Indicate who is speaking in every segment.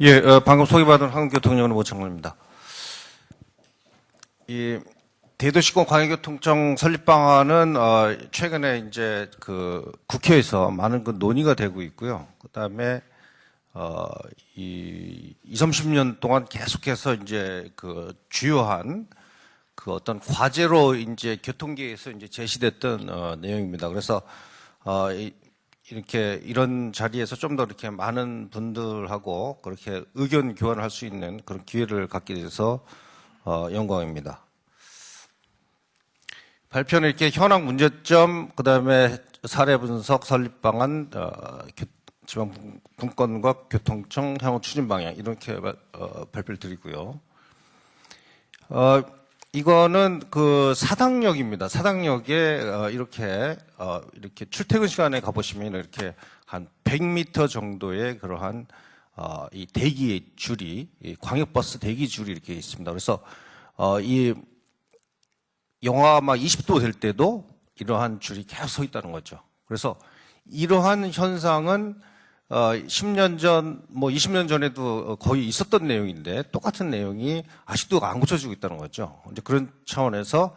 Speaker 1: 예, 방금 소개받은 한국교통연구원 모창로입니다. 이 대도시권 광역교통청 설립 방안은 최근에 이제 그 국회에서 많은 그 논의가 되고 있고요. 그다음에 이 30년 동안 계속해서 이제 그 주요한 그 어떤 과제로 이제 교통계에서 이제 제시됐던 내용입니다. 그래서 이렇게 이런 자리에서 좀 더 이렇게 많은 분들하고 그렇게 의견 교환을 할 수 있는 그런 기회를 갖게 돼서 영광입니다. 발표는 이렇게 현황 문제점, 그다음에 사례 분석, 설립 방안, 지방 분권과 교통청 향후 추진 방향 이렇게 발표를 드리고요. 이거는 그 사당역입니다. 사당역에 이렇게 출퇴근 시간에 가보시면 이렇게 한 100m 정도의 그러한 이 대기 줄이, 이 광역버스 대기 줄이 이렇게 있습니다. 그래서 이 영하 막 20도 될 때도 이러한 줄이 계속 서 있다는 거죠. 그래서 이러한 현상은 10년 전, 뭐 20년 전에도 거의 있었던 내용인데 똑같은 내용이 아직도 안 고쳐지고 있다는 거죠. 이제 그런 차원에서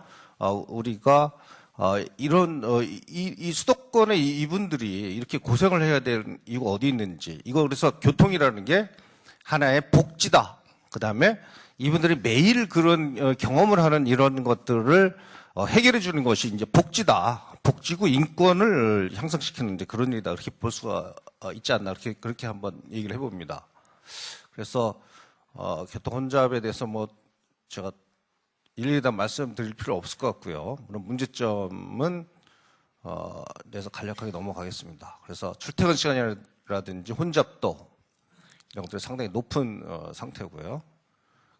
Speaker 1: 우리가 이런 이 수도권의 이분들이 이렇게 고생을 해야 될 이유가 어디 있는지, 이거 그래서 교통이라는 게 하나의 복지다. 그다음에 이분들이 매일 그런 경험을 하는 이런 것들을 해결해 주는 것이 이제 복지다. 복지고 인권을 향상시키는 이제 그런 일이다. 그렇게 볼 수가 있지 않나. 그렇게 한번 얘기를 해봅니다. 그래서 교통 혼잡에 대해서 뭐 제가 일일이 다 말씀드릴 필요 없을 것 같고요. 물론 문제점은 내서 간략하게 넘어가겠습니다. 그래서 출퇴근 시간이라든지 혼잡도 이런 것들이 상당히 높은 상태고요.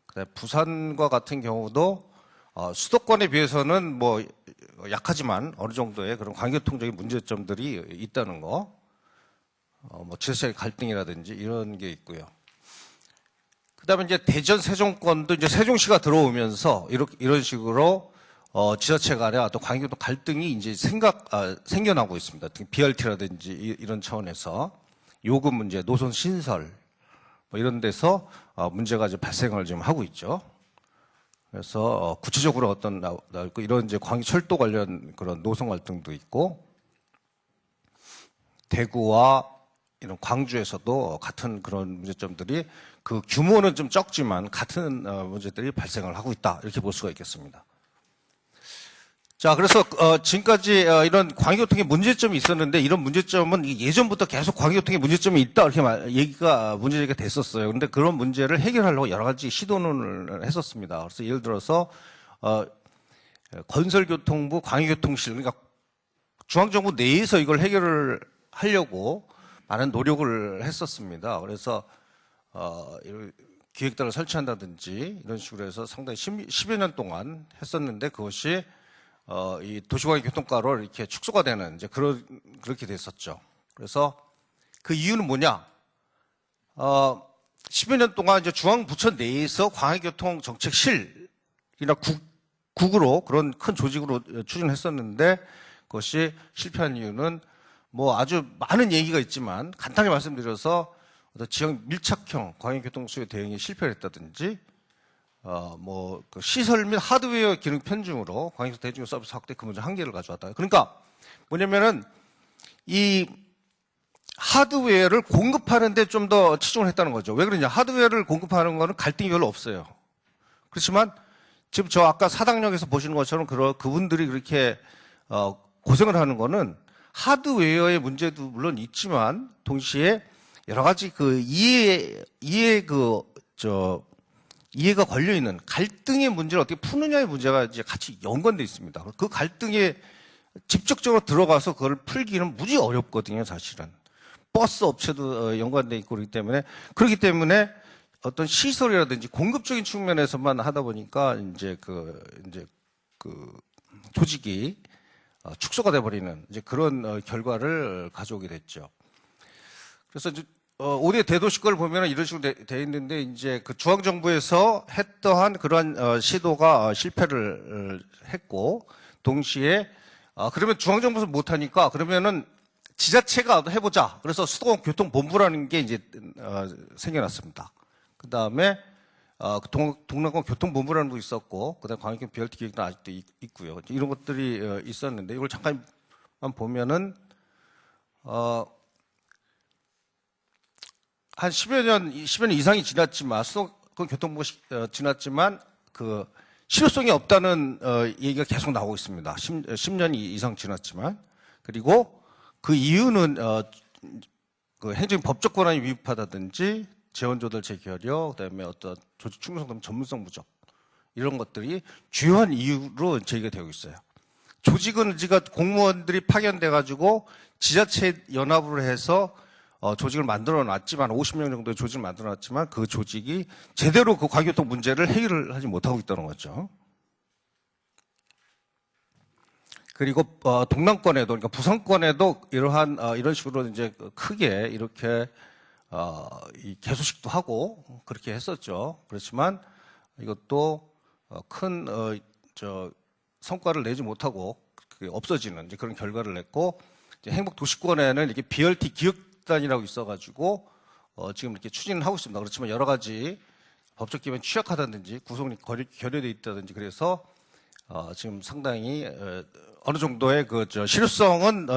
Speaker 1: 그다음에 부산과 같은 경우도 수도권에 비해서는 뭐 약하지만 어느 정도의 그런 광교통적인 문제점들이 있다는 거, 뭐 지자체 갈등이라든지 이런 게 있고요. 그다음에 이제 대전 세종권도 이제 세종시가 들어오면서 이런 식으로 지자체 간의 어떤 광교통 갈등이 이제 생겨나고 있습니다. BRT라든지 이런 차원에서 요금 문제, 노선 신설 뭐 이런 데서 문제가 이제 발생을 지금 하고 있죠. 그래서 구체적으로 어떤 나있고 이런 이제 광철도 관련 그런 노선 갈등도 있고, 대구와 이런 광주에서도 같은 그런 문제점들이 그 규모는 좀 적지만 같은 문제들이 발생을 하고 있다, 이렇게 볼 수가 있겠습니다. 자, 그래서 지금까지 이런 광역교통의 문제점이 있었는데, 이런 문제점은 예전부터 계속 광역교통의 문제점이 있다 이렇게 문제제기가 됐었어요. 그런데 그런 문제를 해결하려고 여러 가지 시도를 했었습니다. 그래서 예를 들어서 건설교통부 광역교통실, 그러니까 중앙정부 내에서 이걸 해결을 하려고 많은 노력을 했었습니다. 그래서 기획단을 설치한다든지 이런 식으로 해서 상당히 10여 년 동안 했었는데, 그것이 이 도시광역 교통가로 이렇게 축소가 되는 이제 그렇게 됐었죠. 그래서 그 이유는 뭐냐? 10여 년 동안 이제 중앙부처 내에서 광역교통정책실이나 국으로 그런 큰 조직으로 추진했었는데, 그것이 실패한 이유는 뭐 아주 많은 얘기가 있지만 간단히 말씀드려서 지역 밀착형 광역교통 수요 대응이 실패를 했다든지, 그 시설 및 하드웨어 기능 편중으로 광역교통 대중 서비스 확대 그 문제 한계를 가져왔다. 그러니까 뭐냐면은 이 하드웨어를 공급하는데 좀 더 치중을 했다는 거죠. 왜 그러냐? 하드웨어를 공급하는 거는 갈등이 별로 없어요. 그렇지만 지금 저 아까 사당역에서 보시는 것처럼 그분들이 그렇게 고생을 하는 거는 하드웨어의 문제도 물론 있지만 동시에 여러 가지 그 이해가 걸려 있는 갈등의 문제를 어떻게 푸느냐의 문제가 이제 같이 연관되어 있습니다. 그 갈등에 직접적으로 들어가서 그걸 풀기는 무지 어렵거든요, 사실은. 버스 업체도 연관되어 있고 그렇기 때문에 어떤 시설이라든지 공급적인 측면에서만 하다 보니까 이제 그 조직이 축소가 돼버리는 이제 그런 결과를 가져오게 됐죠. 그래서 이제 올해 대도시권을 보면 이런 식으로 돼 있는데, 이제 그 중앙정부에서 했던 그러한 시도가 실패를 했고, 동시에 그러면 중앙정부에서 못하니까 그러면은 지자체가 해보자. 그래서 수도권 교통본부라는 게 이제 생겨났습니다. 그 다음에 동남권 교통본부라는 거 있었고, 그다음에 광역형 BRT 계획도 아직도 있고요. 이런 것들이 있었는데 이걸 잠깐만 보면은 한 10여 년 이상이 지났지만 수도권 교통부가 지났지만 그 실효성이 없다는 얘기가 계속 나오고 있습니다. 10년 이상 지났지만. 그리고 그 이유는 그 행정 법적 권한이 위법하다든지 재원 조달 재결여, 그다음에 어떤 조직 충성성, 전문성 부족 이런 것들이 주요한 이유로 제기가 되고 있어요. 조직은 제가 공무원들이 파견돼 가지고 지자체 연합을 해서 조직을 만들어 놨지만 50명 정도의 조직을 만들어 놨지만 그 조직이 제대로 그 광교통 문제를 해결을 하지 못하고 있다는 거죠. 그리고 동남권에도, 그러니까 부산권에도 이런 식으로 이제 크게 이렇게 이 개소식도 하고 그렇게 했었죠. 그렇지만 이것도 큰 성과를 내지 못하고 그게 없어지는 이제 그런 결과를 냈고, 이제 행복도시권에는 이렇게 BRT 기획단이라고 있어가지고 지금 이렇게 추진을 하고 있습니다. 그렇지만 여러 가지 법적 기반이 취약하다든지 구성이 결여돼 있다든지 그래서 지금 상당히 어느 정도의 실효성은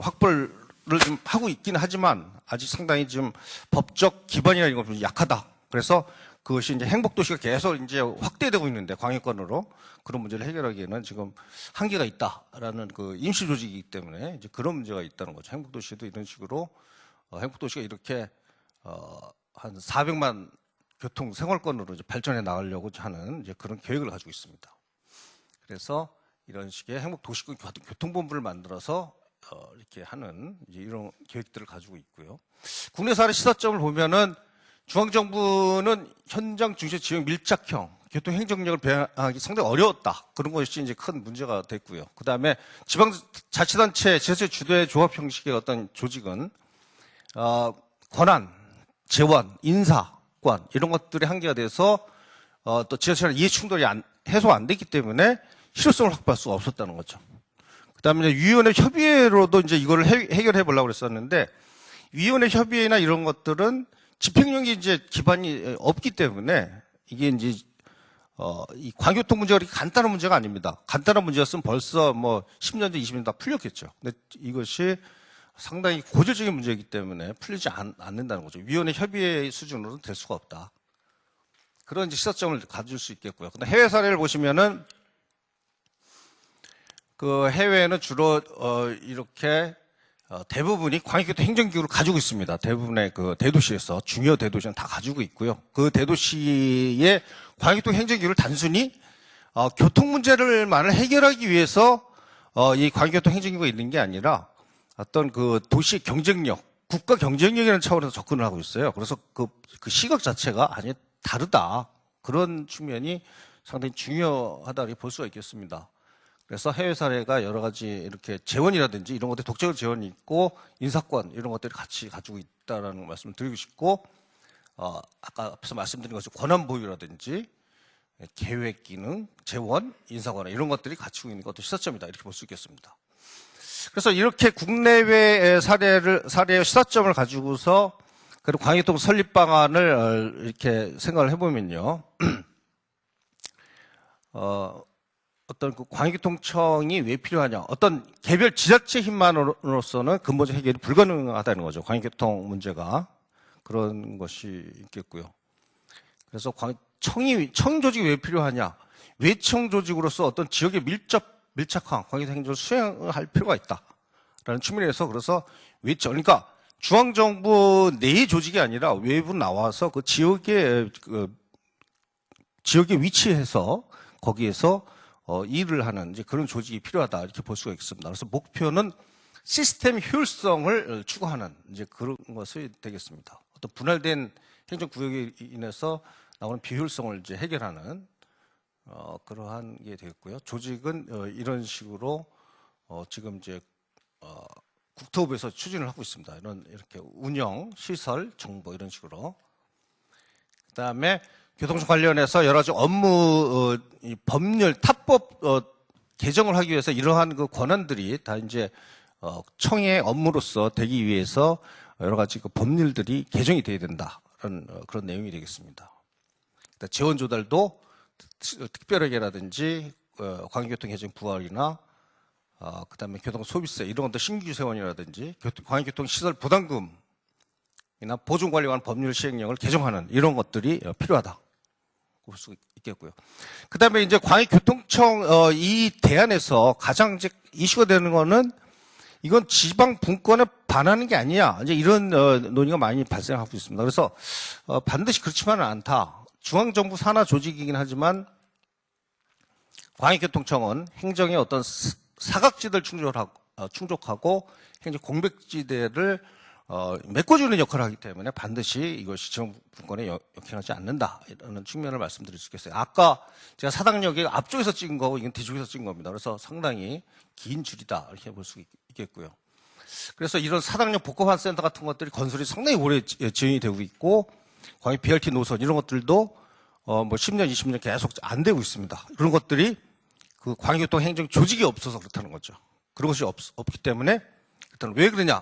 Speaker 1: 확보를 좀 하고 있긴 하지만 아직 상당히 지금 법적 기반이나 이런 것이 약하다. 그래서 그것이 이제 행복도시가 계속 이제 확대되고 있는데 광역권으로 그런 문제를 해결하기에는 지금 한계가 있다라는 그 임시 조직이기 때문에 이제 그런 문제가 있다는 거죠. 행복도시도 이런 식으로 행복도시가 이렇게 한 400만 교통 생활권으로 이제 발전해 나가려고 하는 이제 그런 계획을 가지고 있습니다. 그래서 이런 식의 행복도시권 교통본부를 만들어서 이렇게 하는 이제 이런 계획들을 가지고 있고요. 국내 사례 시사점을 보면은 중앙정부는 현장 중심 지역 밀착형 교통 행정력을 배양하기 상당히 어려웠다. 그런 것이 이제 큰 문제가 됐고요. 그 다음에 지방자치단체, 지자체 주도의 조합 형식의 어떤 조직은 권한, 재원, 인사권 이런 것들이 한계가 돼서 또 지자체랑 이해 충돌이 해소 안 됐기 때문에 실효성을 확보할 수가 없었다는 거죠. 그 다음에 위원회 협의회로도 이제 이거를 해결해 보려고 그랬었는데 위원회 협의회나 이런 것들은 집행력이 이제 기반이 없기 때문에 이게 이제 이 광교통 문제가 그렇게 간단한 문제가 아닙니다. 간단한 문제였으면 벌써 뭐 10년 전, 20년 다 풀렸겠죠. 근데 이것이 상당히 고질적인 문제이기 때문에 풀리지 않는다는 거죠. 위원회 협의회 수준으로는 될 수가 없다. 그런 이제 시사점을 가질 수 있겠고요. 근데 해외 사례를 보시면은 그 해외에는 주로 이렇게 대부분이 광역교통 행정기구를 가지고 있습니다. 대부분의 그 대도시에서 중요 대도시는 다 가지고 있고요. 그 대도시의 광역교통 행정기구를 단순히 교통 문제를만을 해결하기 위해서 이 광역교통 행정기구가 있는 게 아니라 어떤 그 도시의 경쟁력, 국가 경쟁력이라는 차원에서 접근을 하고 있어요. 그래서 그 시각 자체가 아니 다르다. 그런 측면이 상당히 중요하다 이렇게 볼 수가 있겠습니다. 그래서 해외 사례가 여러 가지 이렇게 재원이라든지 이런 것들 독자적 재원이 있고 인사권 이런 것들이 같이 가지고 있다라는 말씀을 드리고 싶고, 아까 앞에서 말씀드린 것처럼 권한 보유라든지 계획 기능, 재원, 인사권 이런 것들이 갖추고 있는 것도 시사점이다 이렇게 볼 수 있겠습니다. 그래서 이렇게 국내외의 사례의 시사점을 가지고서 그리고 광역통 설립 방안을 이렇게 생각을 해보면요. 어떤 그 광역교통청이 왜 필요하냐. 어떤 개별 지자체 힘만으로서는 근본적 해결이 불가능하다는 거죠. 광역교통 문제가. 그런 것이 있겠고요. 그래서 청 조직이 왜 필요하냐. 외청 조직으로서 어떤 지역의 밀착한 광역교통 행정을 수행할 필요가 있다라는 측면에서 그래서 외청, 그러니까 중앙정부 내의 조직이 아니라 외부 나와서 그 지역에 위치해서 거기에서 일을 하는 이제 그런 조직이 필요하다 이렇게 볼 수가 있습니다. 그래서 목표는 시스템 효율성을 추구하는 이제 그런 것이 되겠습니다. 어떤 분할된 행정구역에 인해서 나오는 비효율성을 이제 해결하는 그러한 게 되겠고요. 조직은 이런 식으로 지금 이제 국토부에서 추진을 하고 있습니다. 이렇게 운영, 시설, 정보 이런 식으로. 그다음에 교통청 관련해서 여러 가지 업무 법률 타법 개정을 하기 위해서 이러한 그 권한들이 다 이제 청의 업무로서 되기 위해서 여러 가지 그 법률들이 개정이 돼야 된다라는 그런 내용이 되겠습니다. 재원 조달도 특별하게라든지 광역교통개정 부활이나 그다음에 교통소비세 이런 것도 신규 세원이라든지 광역교통시설 부담금이나 보존관리에 관한 법률 시행령을 개정하는 이런 것들이 필요하다 볼 수 있겠고요. 그다음에 이제 광역교통청 이 대안에서 가장 이제 이슈가 되는 거는 이건 지방 분권에 반하는 게 아니야. 이제 이런 논의가 많이 발생하고 있습니다. 그래서 반드시 그렇지만은 않다. 중앙정부 산하 조직이긴 하지만 광역교통청은 행정의 어떤 사각지대를 충족하고 행정 공백지대를 메꿔주는 역할을 하기 때문에 반드시 이것이 지방 분권에 역행하지 않는다. 이런 측면을 말씀드릴 수 있겠어요. 아까 제가 사당역에 앞쪽에서 찍은 거고 이건 뒤쪽에서 찍은 겁니다. 그래서 상당히 긴 줄이다. 이렇게 볼 수 있겠고요. 그래서 이런 사당역 복합환센터 같은 것들이 건설이 상당히 오래 진행이 되고 있고 광역 BRT 노선 이런 것들도 뭐 10년, 20년 계속 안 되고 있습니다. 그런 것들이 그 광역교통 행정 조직이 없어서 그렇다는 거죠. 그런 것이 없기 때문에 일단 왜 그러냐?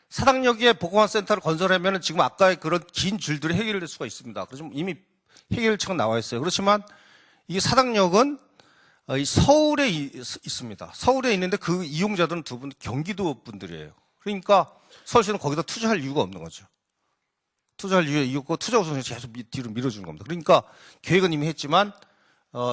Speaker 1: 사당역에 복합환센터를 건설하면 지금 아까의 그런 긴 줄들이 해결될 수가 있습니다. 그래서 이미 해결책은 나와 있어요. 그렇지만 이 사당역은 이 서울에 있습니다. 서울에 있는데 그 이용자들은 두 분 경기도 분들이에요. 그러니까 서울시는 거기다 투자할 이유가 없는 거죠. 투자할 이유가 없고 투자 우선순위 계속 뒤로 밀어주는 겁니다. 그러니까 계획은 이미 했지만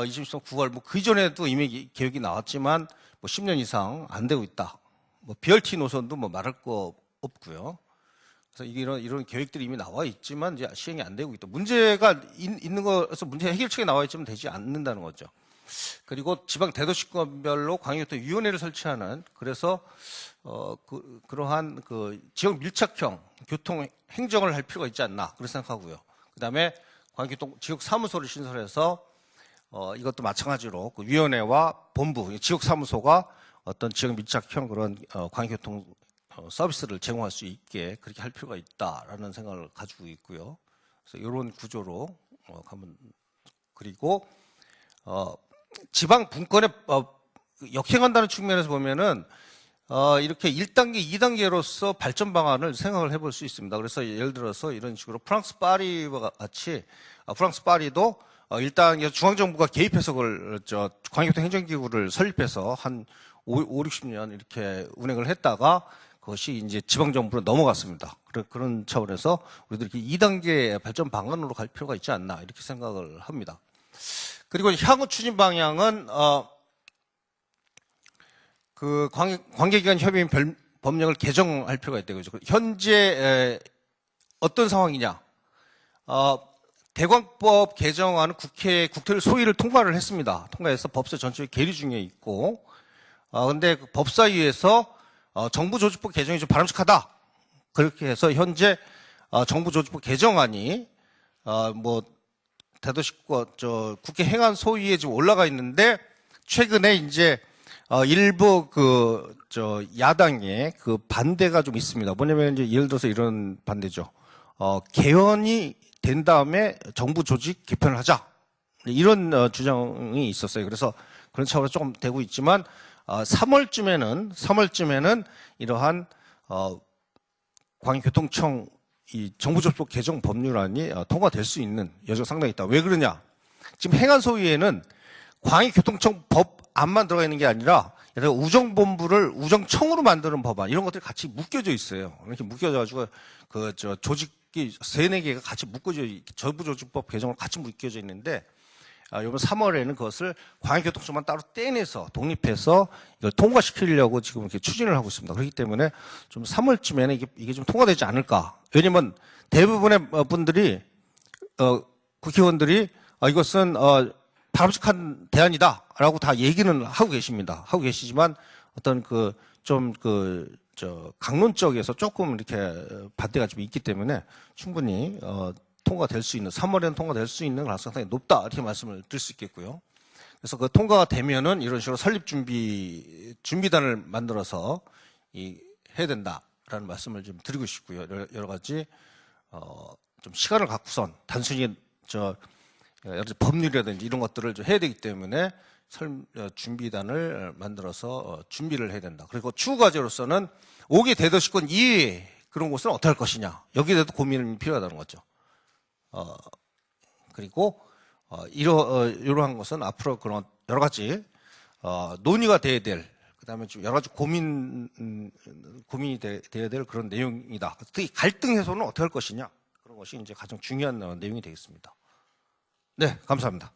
Speaker 1: 2013 9월 뭐 그 이전에도 이미 계획이 나왔지만 뭐 10년 이상 안 되고 있다. 뭐 BRT 노선도 뭐 말할 거 없고요. 그래서 이런 계획들이 이미 나와 있지만 이제 시행이 안 되고 있다. 문제가 있는 거에서 문제 해결책이 나와 있지만 되지 않는다는 거죠. 그리고 지방 대도시권별로 광역교통위원회를 설치하는 그래서 그러한 그 지역 밀착형 교통 행정을 할 필요가 있지 않나 그렇게 생각하고요. 그다음에 광역교통 지역 사무소를 신설해서 이것도 마찬가지로 그 위원회와 본부 지역 사무소가 어떤 지역 밀착형 그런 광역교통 서비스를 제공할 수 있게 그렇게 할 필요가 있다라는 생각을 가지고 있고요. 그래서 이런 구조로 가면 그리고 지방 분권에 역행한다는 측면에서 보면은 이렇게 1단계, 2단계로서 발전 방안을 생각을 해볼 수 있습니다. 그래서 예를 들어서 이런 식으로 프랑스 파리와 같이 프랑스 파리도 1단계 중앙정부가 개입해서 그걸 광역교통 행정기구를 설립해서 한 5, 60년 이렇게 운행을 했다가 그것이 이제 지방정부로 넘어갔습니다. 그런 차원에서 우리들이 2단계 발전 방안으로 갈 필요가 있지 않나 이렇게 생각을 합니다. 그리고 향후 추진 방향은 그 관계기관 협의회 법령을 개정할 필요가 있다고 그죠. 현재 어떤 상황이냐? 대광법 개정안은 국회를 소위를 통과를 했습니다. 통과해서 법사 전체 계류 중에 있고, 근데 그 법사위에서 정부조직법 개정이 좀 바람직하다. 그렇게 해서 현재 정부조직법 개정안이 뭐 국회 행안 소위에 지금 올라가 있는데 최근에 이제 일부 야당의 그 반대가 좀 있습니다. 뭐냐면 이제 예를 들어서 이런 반대죠. 개헌이 된 다음에 정부 조직 개편을 하자. 이런 주장이 있었어요. 그래서 그런 차원에서 조금 되고 있지만 3월쯤에는 이러한 광역교통청 이 정부조직법 개정 법률안이 통과될 수 있는 여지가 상당히 있다. 왜 그러냐? 지금 행안소위에는 광역교통청 법안만 들어가 있는 게 아니라 우정본부를 우정청으로 만드는 법안 이런 것들이 같이 묶여져 있어요. 이렇게 묶여져가지고 조직이 3-4개가 같이 묶어져 정부조직법 개정으로 같이 묶여져 있는데 이번 3월에는 그것을 광역교통청만 따로 떼내서 독립해서 이걸 통과시키려고 지금 이렇게 추진을 하고 있습니다. 그렇기 때문에 좀 3월쯤에는 이게 좀 통과되지 않을까. 왜냐면 대부분의 분들이, 국회의원들이 이것은 바람직한 대안이다라고 다 얘기는 하고 계십니다. 하고 계시지만 어떤 강론적에서 조금 이렇게 반대가 좀 있기 때문에 충분히 통과될 수 있는 3월에는 통과될 수 있는 가능성이 상당히 높다 이렇게 말씀을 드릴 수 있겠고요. 그래서 그 통과가 되면은 이런 식으로 설립 준비단을 만들어서 해야 된다라는 말씀을 좀 드리고 싶고요. 여러 가지 좀 시간을 갖고선 단순히 법률이라든지 이런 것들을 좀 해야 되기 때문에 준비단을 만들어서 준비를 해야 된다. 그리고 추후 과제로서는 5개 대도시권 이외에 그런 곳은 어떻게 할 것이냐. 여기에 대해서 고민이 필요하다는 거죠. 그리고 이러한 것은 앞으로 그런 여러 가지 논의가 돼야 될, 그다음에 좀 여러 가지 고민이 돼야 될 그런 내용이다. 특히 갈등 해소는 어떻게 할 것이냐, 그런 것이 이제 가장 중요한 내용이 되겠습니다. 네, 감사합니다.